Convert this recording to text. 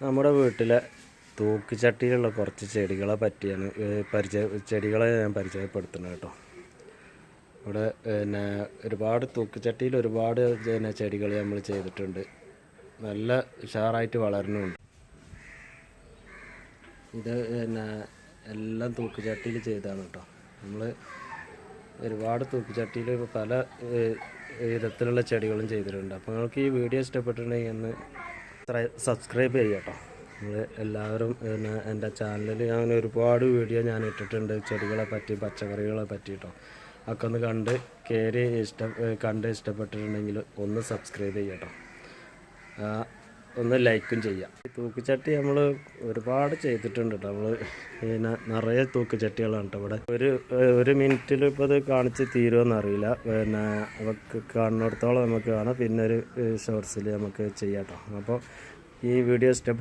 നമ്മുടെ വീട്ടിലെ തൂക്കുചട്ടിയിലുള്ള കുറച്ച് ചെടികളെ പറ്റിയാണ് ചെടികളെ ഞാൻ പരിചയപ്പെടുത്തുന്നത് കേട്ടോ. ഇവിടെ പിന്നെ ഒരുപാട് തൂക്കുചട്ടിയിൽ ഒരുപാട് ചെടികൾ നമ്മൾ ചെയ്തിട്ടുണ്ട്. നല്ല ഉഷാറായിട്ട് വളരുന്നുണ്ട്. ഇത് പിന്നെ എല്ലാം തൂക്കുചട്ടിയിൽ ചെയ്തതാണ് കേട്ടോ. നമ്മൾ ഒരുപാട് തൂക്കുചട്ടിയിൽ പല വിധത്തിലുള്ള ചെടികളും ചെയ്തിട്ടുണ്ട്. അപ്പോൾ നിങ്ങൾക്ക് ഈ വീഡിയോ ഇഷ്ടപ്പെട്ടിട്ടുണ്ടെങ്കിൽ ഒന്ന് സബ്സ്ക്രൈബ് ചെയ്യുക കേട്ടോ. നിങ്ങൾ എല്ലാവരും പിന്നെ എൻ്റെ ചാനലിൽ ഞാൻ ഒരുപാട് വീഡിയോ ഞാൻ ഇട്ടിട്ടുണ്ട് ചെടികളെ പറ്റി, പച്ചക്കറികളെ പറ്റി കേട്ടോ. ഒക്കെ ഒന്ന് കണ്ട് ഇഷ്ടപ്പെട്ടിട്ടുണ്ടെങ്കിൽ ഒന്ന് സബ്സ്ക്രൈബ് ചെയ്യുക കേട്ടോ. ഒന്ന് ലൈക്കും ചെയ്യാം. തൂക്കുചട്ടി നമ്മൾ ഒരുപാട് ചെയ്തിട്ടുണ്ട് കേട്ടോ. നമ്മൾ പിന്നെ നിറയെ തൂക്കുചട്ടികളാണ് കേട്ടോ ഇവിടെ. ഒരു മിനിറ്റിൽ ഇപ്പോൾ ഇത് കാണിച്ച് തീരുമെന്നറിയില്ല. പിന്നെ നമുക്ക് കാണുന്നിടത്തോളം നമുക്ക് കാണാം. പിന്നെ ഒരു ഷോർട്സിൽ നമുക്ക് ചെയ്യാം കേട്ടോ. അപ്പോൾ ഈ വീഡിയോ ഇഷ്ടപ്പെട്ടു